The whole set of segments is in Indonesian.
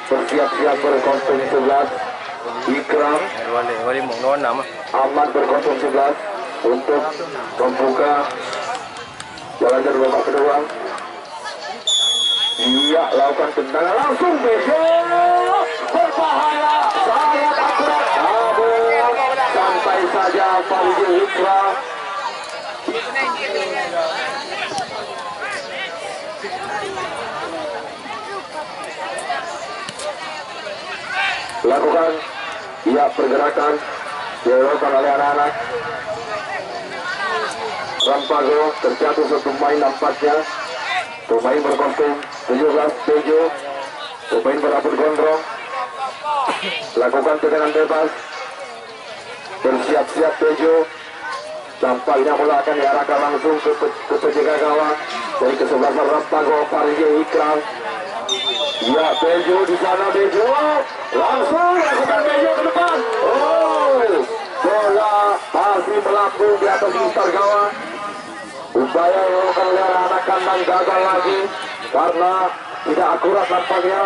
bersiap-siap berkostum 11. Ikram Ahmad berkostum 11 untuk membuka jalan dari babak kedua. Iya, lakukan tendangan langsung Bejo, berbahaya, sangat akurat, namun santai saja Faridil Ikram. Lakukan, iya, pergerakan dilakukan oleh anak-anak. Rampago terjatuh satu pemain nampaknya. Pemain berkostum 17 Bejo, pemain berambut gondrong. Lakukan tendangan bebas. Bersiap-siap Bejo. Tampaknya bola akan diarahkan langsung ke penjaga gawang dari kesebelasan Rampago Faridil Ikram. Ya, Bejo di sana, Bejo langsung lakukan Bejo ke depan. Oh, bola masih melambung di atas mistar gawang. Upaya yang oleh anak kandang gagal lagi karena tidak akurat nampaknya.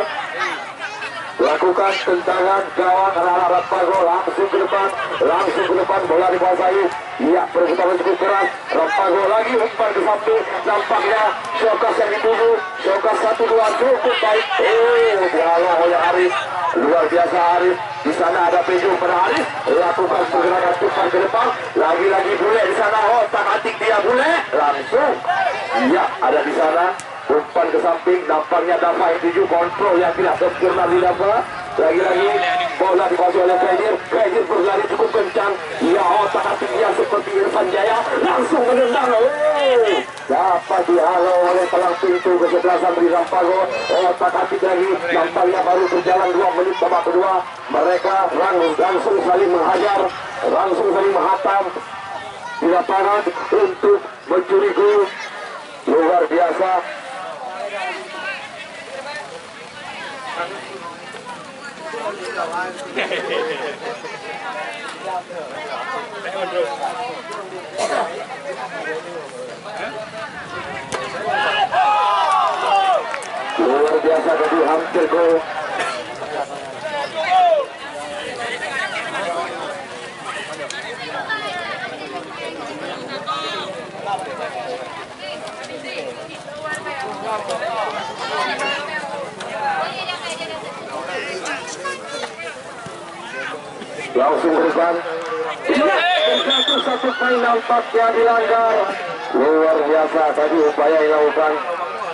Lakukan tendangan gawang anak-anak Rampago langsung ke depan, bola dikuasai. Iya, perebutan cukup keras. Rampago lagi umpan ke samping, nampaknya Shokas yang dituju. Shokas 1-2 cukup baik. Dihalau oleh Arif, luar biasa Arif. Di sana ada Bejo pada Arif, lakukan pergerakan cepat ke depan. Lagi-lagi Bule di sana, otak-atik dia Bule langsung. Iya, ada di sana. Umpan ke samping, nampaknya Dava yang tuju, kontrol yang tidak sempurna di Dava. Lagi-lagi bola dikuasai oleh Kaidir berlari cukup kencang. Ya, otak-atik dia seperti Irfan Jaya, langsung menendang. Dapat dihalau oleh palang pintu kesebelasan di Rampago. Otak-atik lagi, nampaknya baru berjalan 2 menit babak kedua. Mereka langsung saling menghajar, langsung saling menghantam di lapangan untuk mencuri gol. Luar biasa. Luar biasa tadi hampir gol. Langsung ke depan. Terjatuh satu main nampaknya dilanggar. Luar biasa tadi upaya yang dilakukan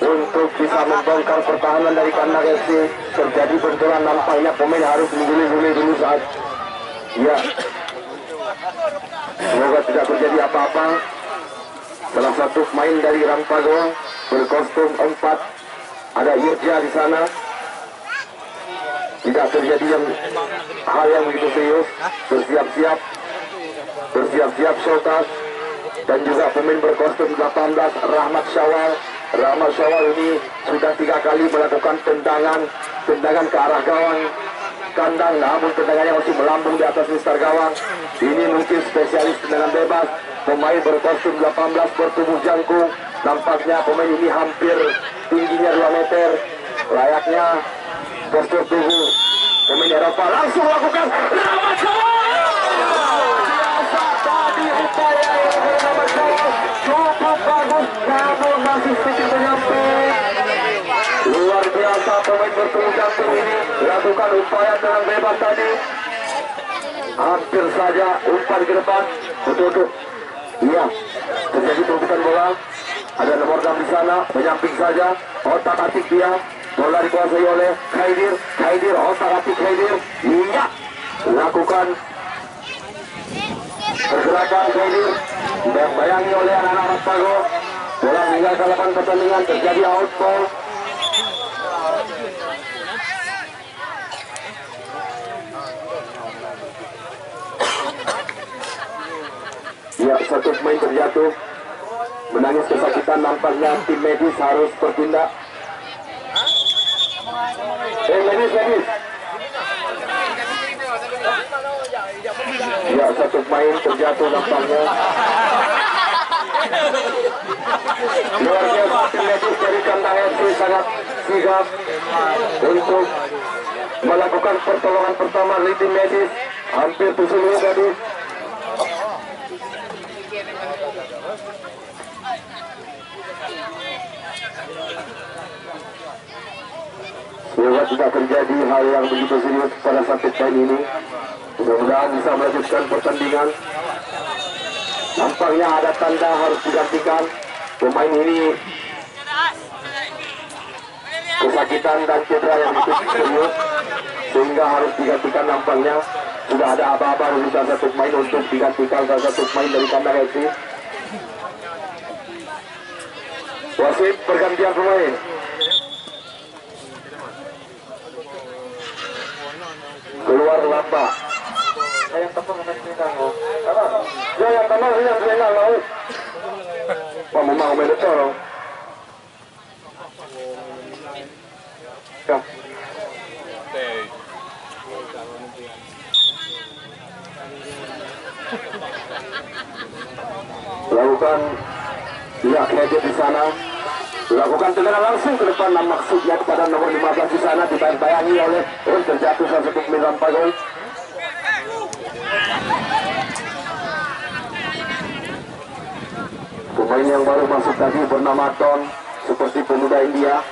untuk bisa membongkar pertahanan dari kandang FC. Terjadi benturan, nampaknya pemain harus mengguli-guli dulu saat. Ya, semoga tidak terjadi apa-apa. Salah satu pemain dari Rampago berkostum 4, ada Irja di sana. Tidak terjadi hal yang begitu serius. Bersiap-siap Shokas dan juga pemain berkostum 18 Rahmat Syawal. Rahmat Syawal ini sudah 3 kali melakukan tendangan ke arah gawang kandang, namun tendangannya masih melambung di atas mistar gawang. Ini mungkin spesialis tendangan bebas. Pemain berkostum 18 bertubuh jangkung. Nampaknya pemain ini hampir tingginya 2 meter. Layaknya postur tubuh pemain Eropa. Langsung lakukan Rahmat Syawal. Biasa tadi upaya yang Rahmat Syawal cukup bagus, namun masih sedikit menyampai. Luar biasa pemain bertubuh jangkung ini lakukan upaya tenang bebas tadi. Hampir saja umpan ke depan. Betul. Iya, terjadi perebutan bola. Ada nomor 6 di sana, menyamping saja. Otak-atik dia. Bola dikuasai oleh Kaidir, otak-atik Kaidir. Iya, lakukan pergerakan Kaidir. Dibayangi oleh anak-anak Rampago. Bola meninggalkan lapangan pertandingan, terjadi outball. Ya, satu pemain terjatuh, menangis kesakitan. Nampaknya tim medis harus bertindak. Medis. Ya, satu pemain terjatuh nampaknya. Luar biasa tim medis dari kandang FC sangat sigap untuk melakukan pertolongan pertama dari tim medis, hampir terseluruh tadi. Semoga tidak terjadi hal yang begitu serius pada saat main ini. Mudah-mudahan bisa melanjutkan pertandingan. Nampaknya ada tanda harus digantikan. Pemain ini kesakitan dan cedera yang begitu serius sehingga harus digantikan. Nampaknya sudah ada aba-aba dari salah satu pemain untuk digantikan salah satu pemain dari kandang FC. Wasit pergantian pemain. Keluar Lamba. Yang tepung dengan Selendang. Ya yang tenang ini yang Selendang lah. Wah memang main betul. Ya. Lakukan tidak gadget di sana. Lakukan tendangan langsung ke depan, maksudnya kepada nomor 15 di sana, dibayang-bayangi oleh terjatuh salah satu pemain Rampago. Pemain yang baru masuk tadi bernama Don, seperti pemuda India.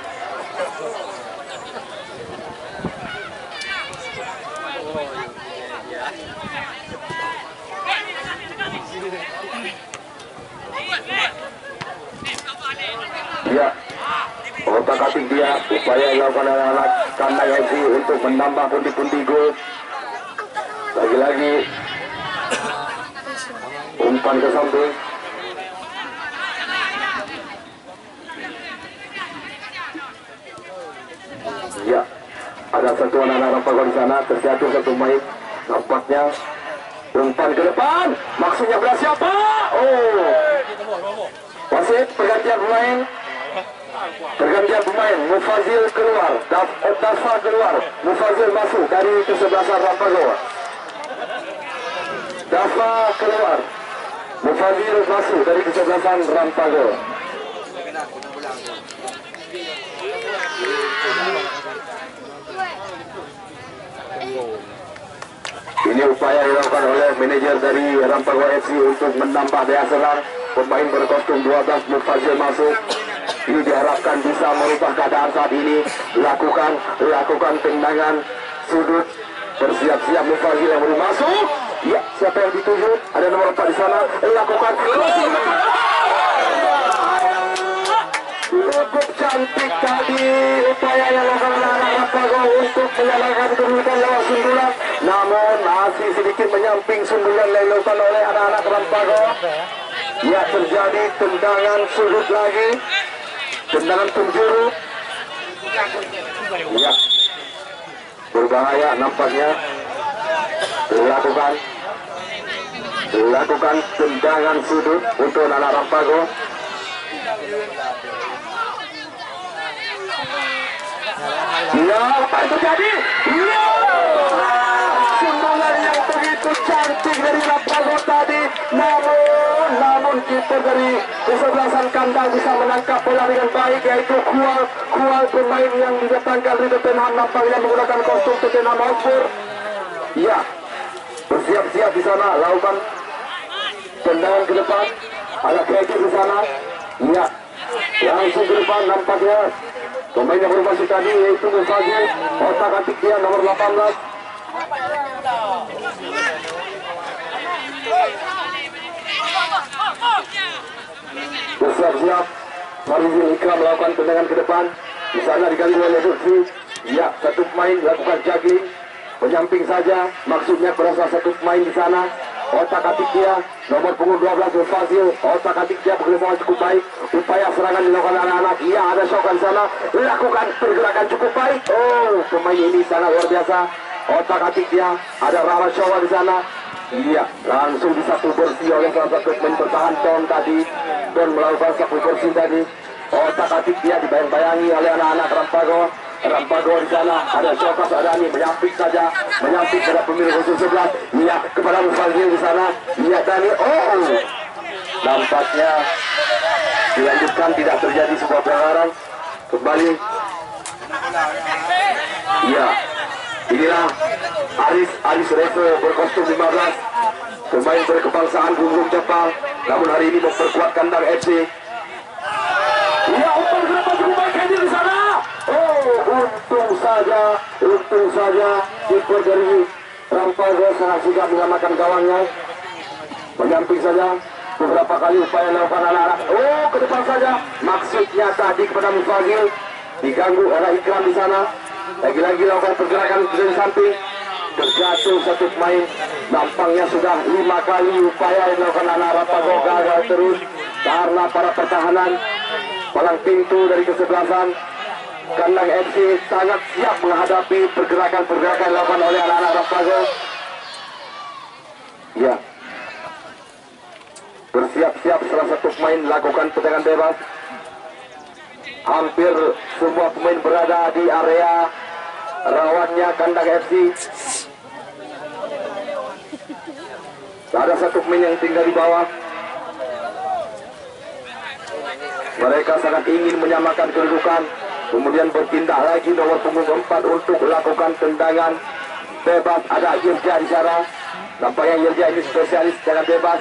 Ya, otak-atik dia, upaya yang dilakukan anak-anak kandang FC untuk menambah pundi-pundi gol. Lagi-lagi umpan ke samping. Ya, ada satu anak-anak Rampago di sana, terjatuh satu pemain. Nampaknya umpan ke depan, maksudnya belah siapa? Oh, wasit pergantian pemain. Pergantian pemain, Mufazil keluar, Dafa keluar, Mufazil masuk dari kesebelasan Rampago. Dafa keluar, Mufazil masuk dari kesebelasan Rampago. Ini upaya dilakukan oleh manajer dari Rampago FC untuk menambah daya serang. Pemain berkostum 12 Mufazil masuk. Ini diharapkan bisa merubah keadaan saat ini. Lakukan tendangan sudut. Bersiap-siap Mufazil yang baru masuk. Ya, siapa yang dituju? Ada nomor 4 di sana. Lakukan cukup cantik tadi upaya yang dilakukan anak Rampago untuk menyalakan kedudukan lewat sundulan. Namun masih sedikit menyamping sundulan yang dilakukan oleh anak-anak Rampago. Ya, terjadi tendangan sudut lagi. Tendangan penjuru. Ya, berbahaya nampaknya. Lakukan tendangan sudut untuk anak Rampago. Ya, apa yang terjadi? Ya, sundulan yang begitu cantik dari Rampago tadi. Namun kiper dari kesebelasan kandang bisa menangkap bola dengan baik, yaitu Kual pemain yang didatangkan dari Tottenham, nampaknya menggunakan kostum Tottenham Hotspur. Ya, bersiap-siap di sana, lakukan tendangan ke depan. Ada kredit di sana. Ya, langsung ke depan nampaknya. Pemain yang baru masuk tadi yaitu Mufazil, otak-atik dia nomor 18. Bersiap-siap, Farizul Ikram melakukan tendangan ke depan. Di sana dikali oleh Lutfi. Ya, satu pemain lakukan juggling, penyamping saja. Maksudnya berasa satu pemain di sana. Otak-atik dia nomor punggung 12 Mufazil. Otak-atik dia bekerjasama cukup baik. Upaya serangan dilakukan anak-anak. Iya, ada Shokan sana. Lakukan pergerakan cukup baik. Oh, pemain ini sangat luar biasa. Otak-atik dia. Ada Rahmat Syawal di sana. Iya, langsung disapu bersih oleh salah satu pemain bertahan Don tadi. Don melakukan sapu bersih tadi. Otak-atik dia dibayang-bayangi oleh anak-anak Rampago di sana. Ada Shokas Adani menyamping saja, menyamping pada pemilik khusus 11. Iya, kepada Mufazil di sana. Iya, Dani. Oh, nampaknya dilanjutkan, tidak terjadi sebuah pelanggaran. Kembali. Iya, Inilah Aris Revo berkostum 15, pemain berkebangsaan Gunggung Jepang, namun hari ini memperkuat kandang FC. Ya, umpan kenapa cukup baik hadir di sana. Oh, untung saja kiper dari Rampago sangat sigap menyelamatkan gawangnya. Menyamping saja beberapa kali upaya melakukan anak-anak. Oh, ke depan saja. Maksudnya tadi kepada Mufazil diganggu oleh Ikram di sana. Lagi-lagi lakukan pergerakan dari samping. Terjatuh satu pemain. Nampaknya sudah 5 kali upaya yang dilakukan anak Rampago gagal terus karena para pertahanan palang pintu dari kesebelasan kandang FC sangat siap menghadapi pergerakan-pergerakan dilakukan oleh anak-anak Rampago. Ya, bersiap-siap salah satu pemain lakukan tendangan bebas. Hampir semua pemain berada di area rawannya kandang FC. Ada satu pemain yang tinggal di bawah. Mereka sangat ingin menyamakan kedudukan. Kemudian bertindak lagi nomor punggung 4 untuk melakukan tendangan bebas. Ada Yirja di sana. Nampaknya Yirja ini spesialis tendangan bebas.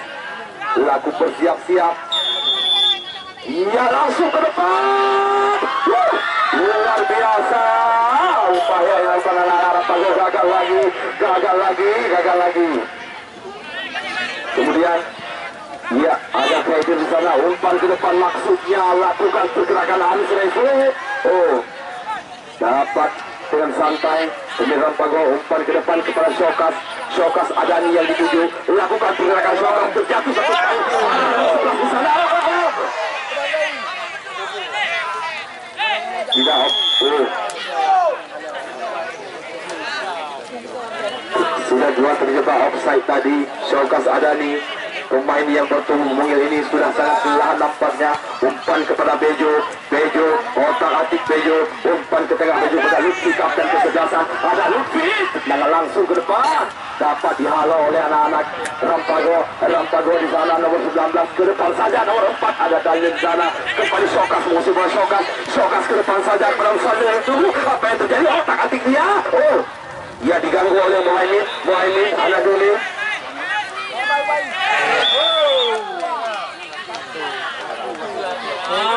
Laku bersiap-siap. Ia langsung ke depan. Luar biasa. Upaya yang dilakukan anak-anak Rampago gagal lagi. Kemudian ya, ada Kaidir di sana, umpan ke depan, maksudnya lakukan pergerakan Aris Revo. Oh, dapat dengan santai pemain Rampago, umpan ke depan kepada Shokas Adani yang dituju, lakukan pergerakan Shokas, terjatuh satu kali di sana. Tidak, sudah dua terjebak offside tadi. Shokas Adani, pemain yang bertumbuh mungil ini sudah sangat kelelahan nampaknya. Umpan kepada Bejo, otak-atik Bejo, umpan ke tengah Bejo pada Lutfi, kapten kesebelasan. Ada Lutfi, tendangan langsung ke depan, dapat dihalau oleh anak-anak Rampago di sana. Nomor 19 ke depan saja, nomor 4 ada Daniel di sana. Kembali Shokas, musuh bola Shokas ke depan saja, pada saja yang tunggu. Apa yang terjadi? Otak-atik dia. Oh, ia diganggu oleh Muhaimin Anadoli.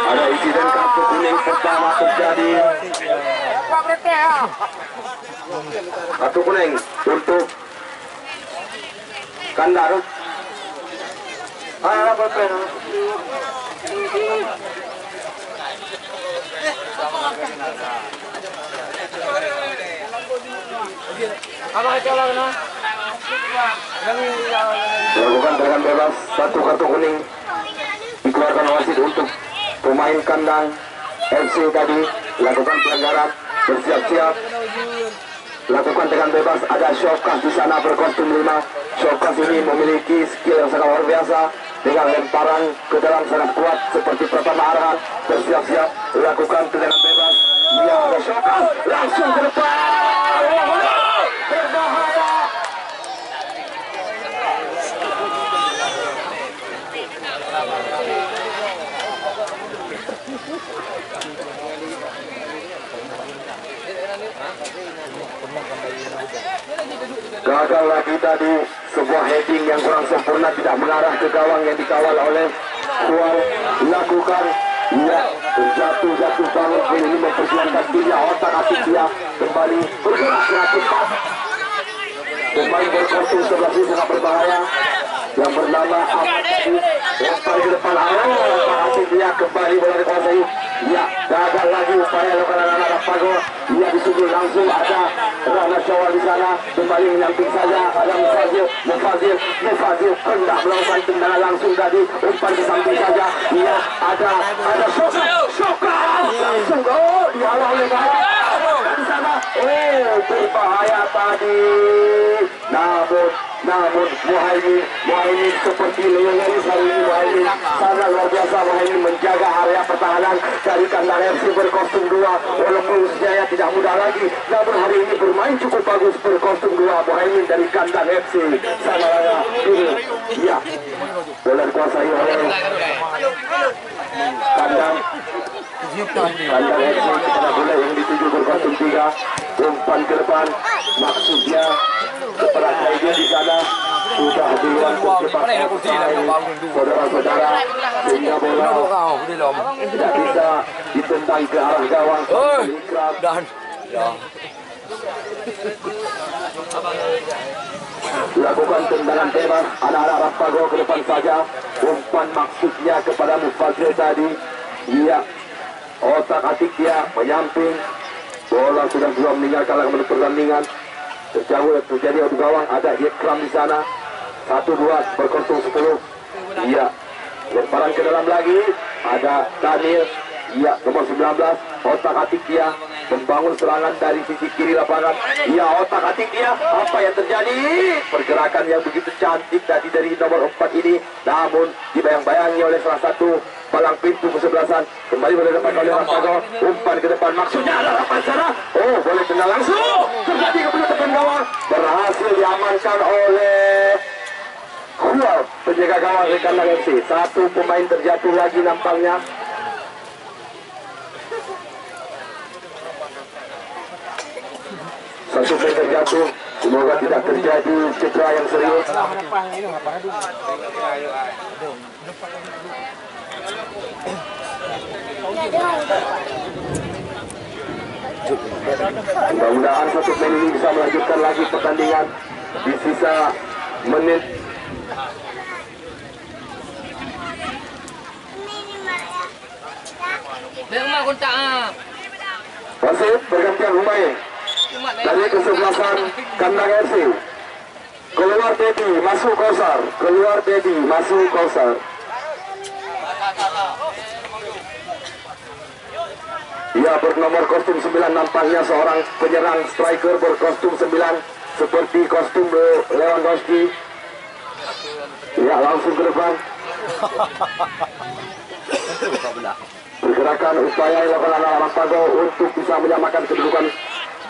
Ada insiden kartu kuning pertama terjadi. Kartu kuning untuk Kandar. Melakukan tendangan bebas, satu kartu kuning dikeluarkan wasit untuk pemain kandang FC tadi. Lakukan pelanggaran, bersiap-siap, lakukan tendangan bebas. Ada Shokas di sana berkostum 5. Shokas ini memiliki skill yang sangat luar biasa dengan lemparan ke dalam sangat kuat seperti pertama arahan. Bersiap-siap, lakukan tendangan bebas. Ya, ada Shokas langsung ke depan. Berbahaya. Gagal lagi tadi, sebuah heading yang kurang sempurna, tidak mengarah ke gawang yang dikawal oleh Kual. Lakukan, ya, jatuh bangun ini memperjuangkan dia, otak-atik dia kembali bergerak ke pas. Pemain berkostum 11 ini sangat berbahaya yang bernama Abdi. Lempar ke depan, otak-atik dia kembali bola dikuasai. Ya, gagal lagi upaya lakukan anak-anak Rampago. Ia disusul langsung, ada Rana Syawal di sana, kembali menyamping saja. Ada Mufazil hendak melakukan tendangan langsung tadi, umpan di samping saja. Ia ada Shokas langsung dihalau oleh gawang di sana. Berbahaya tadi. Namun Muhaimin seperti leongaris hari ini. Muhaimin sangat luar biasa. Muhaimin menjaga area pertahanan dari kandang FC berkostum 2. Walaupun usianya tidak muda lagi, namun hari ini bermain cukup bagus berkostum 2. Muhaimin dari kandang FC Samaraya ini. Ya, bola dikuasai oleh kandang Kandang FC kepada bola yang dituju berkostum 3. Umpan ke depan, maksudnya kepada Kaidia di sana sudah duluan tercepat saudara-saudara, sehingga bola tidak bisa ditendang ke arah gawang. Dan lakukan tendangan bebas anak-anak Rapago ke depan saja. Umpan maksudnya kepada Mufadzil tadi. Ia otak-atik dia menyamping. Bola sudah meninggalkan lapangan pertandingan. Terjadi adu gawang, ada Ikram di sana. 1-2 berkostum 10. Ia lemparan ke dalam lagi. Ada Daniel. Ia nomor 19. Otak-atik dia membangun serangan dari sisi kiri lapangan. Ia otak-atik dia. Apa yang terjadi? Pergerakan yang begitu cantik tadi dari nomor 4 ini, namun dibayang-bayangi oleh salah satu palang pintu kesebelasan. Kembali boleh dapat oleh Rapago. Umpan ke depan, maksudnya ada lapan sana. Oh, boleh tendang langsung. Terjadi kepada tekan gawang. Berhasil diamankan oleh Kual, penjaga gawang Kandang FC. Satu pemain terjatuh lagi nampaknya. Satu pemain terjatuh. Semoga tidak terjadi cedera yang serius. Mudah-mudahan satu pemain ini bisa melanjutkan lagi pertandingan di sisa menit. Wasit bergantian Humayun dari kesebelasan Kandang FC. Keluar Dedi, masuk Kausar. Keluar Dedi, masuk Kausar. Ia bernomor kostum 9, nampaknya seorang penyerang striker berkostum 9 seperti kostum Lewandowski. Ia langsung ke depan. Pergerakan upaya yang dilakukan anak-anak Rapago untuk bisa menyamakan kedudukan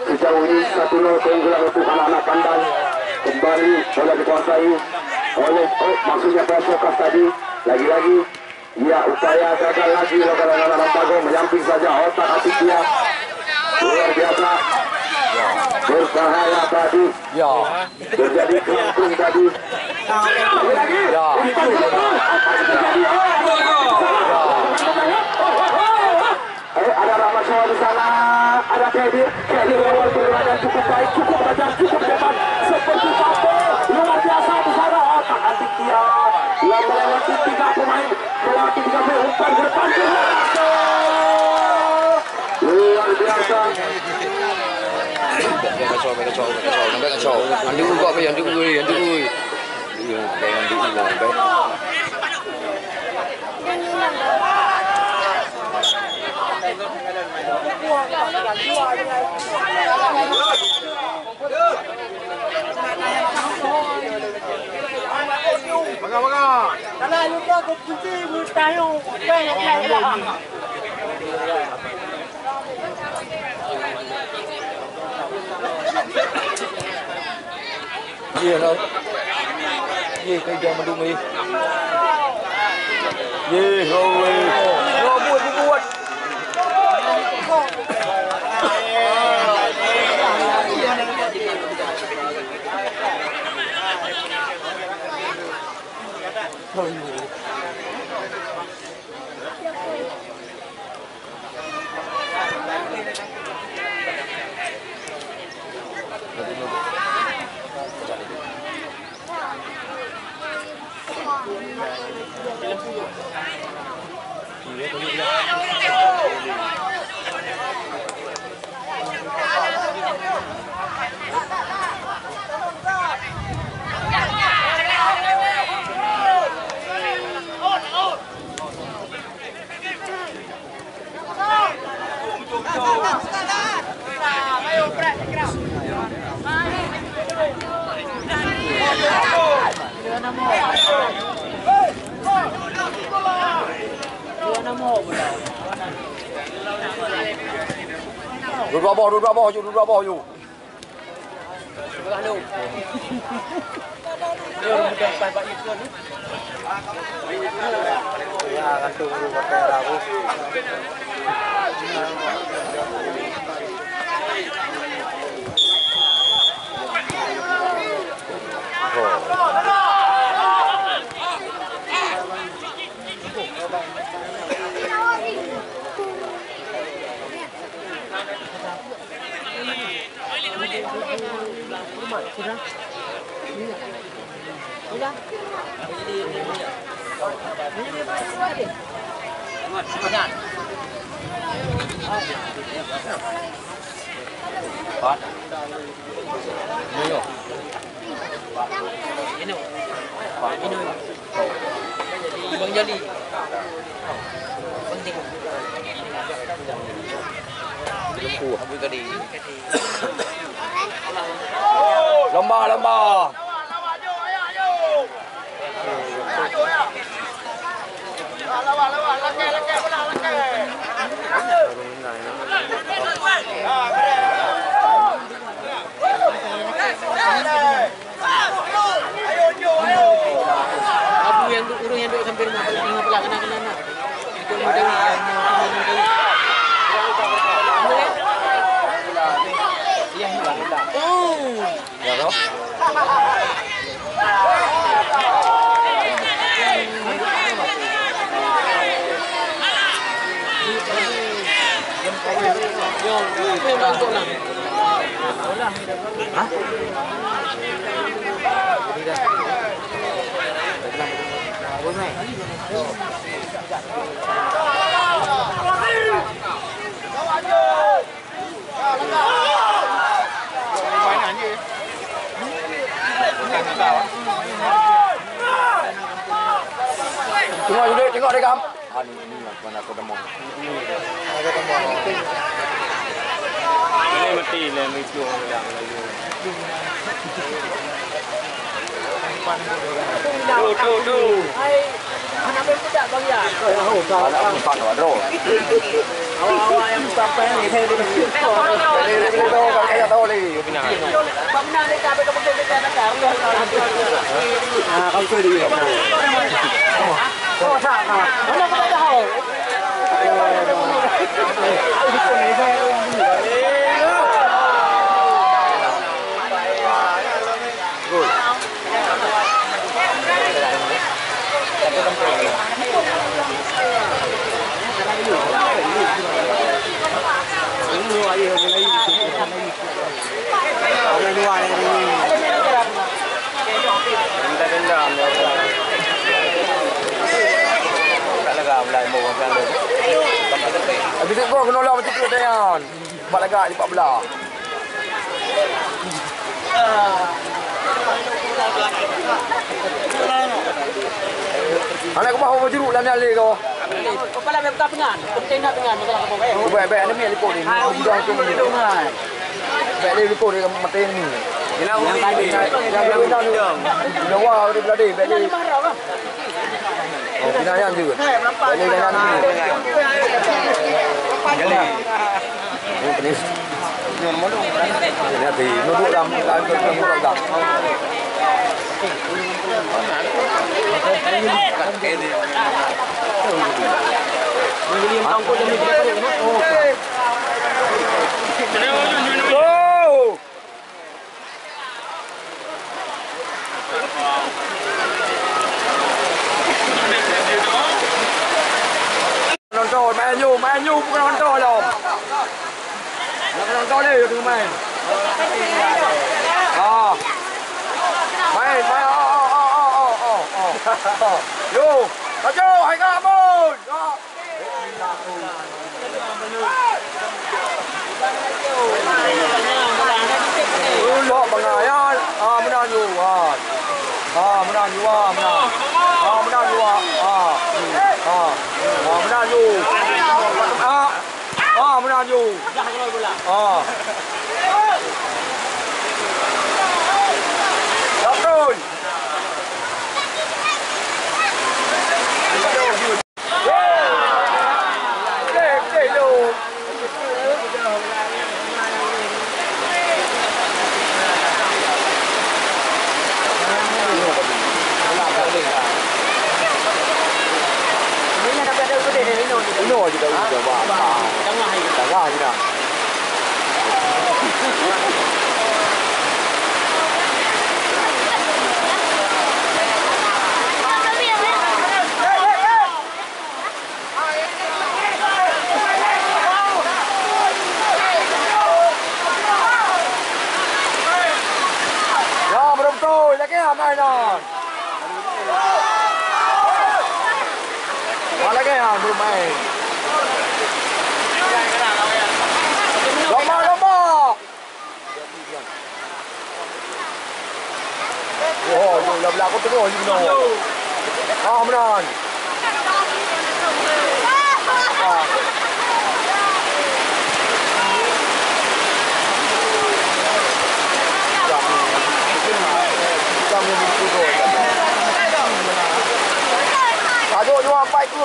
sejauh ini 1-0 keunggulan untuk anak-anak Kandang. Kembali bola dikuasai oleh maksudnya Pesokas tadi. Lagi-lagi ia upaya gagal lagi dilakukan anak-anak Rapago, menyamping saja otak-atik dia. Luar biasa berbahaya tadi. Terjadi kelengkung tadi. Lagi-lagi umpan ke depan. Ada Ramaswa di sana, ada Kedi lewat pergerakan cukup baik, cukup tajam, cukup cepat, seperti Papo, luar biasa di sana. Otak-atik dia melewati 3 pemain, melewati 3 pemain, umpan ke depan, luar biasa. Karena lupa kunci tayo, Iya lah. Iya kerja mendungi. Iya kau buat. Duduk bawah you. Ya, kan tunggu pakai rabu. Bang Jali. Penting. Lembu habis tadi. Lomba. Abu yang urung yang duduk sampai rumah pelak kena. Itu mudah. Ya toh? Yo, itu yang bantu lah. Hah? Tengok dia kam. Ini mana aku demam. Ini mati lah itu yang lalu. Tu. Kenapa tidak bang ya? Ada bukan wadro. Awak yang sampai ni saya dia. Ini kalau kayak tahu ni. Pernah ni sampai ke mungkin dia nak tahu. Ah, kau sudah dia. Oh, sama. Mana kau tahu? Habis itu kena lawan macam tu Dayan. Empat lagak lipat belah. Anak kau bawa jeruk dalam nyali kau. Kepala memang tak pengan. Penting nak pengan masalah kau baik. Baik ni milik liput ni. Budak tu ni. Baik ni liput ni mati ni. Yang tadi. Yang dah wah dia beladi. Baik ni. Oh, binayang juga. Baik ni binayang ni. Kali. Ini penis. Ini hati. Nuduk dalam nuduk dalam. Nonton, main you bukan nonton loh. Nonton ni tu main. Ah. Main. Yo, kacau, hai kamun. Lo bangayan. Menang you. Menang you. Menang you. Menang you. Menang you. Lapun. Ini Betul je dah udah bah. Tengah ini. Tengah je dah. Ya, betul. Jangan main dah. Lagi yang belum main. Lomba. Oh, dah berlaku terus ni benar. Ah, benar. Aduh, you want fight tu.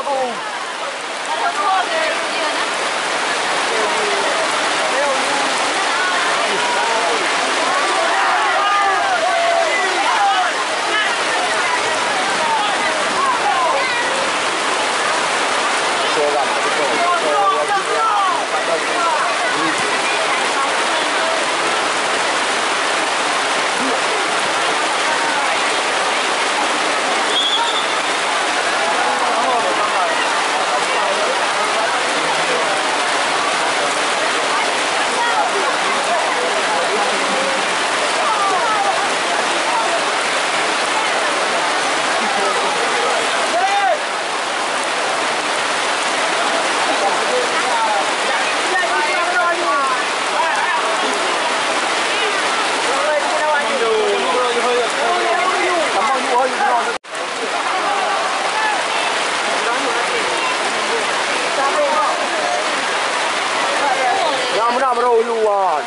Yang mana beruluan?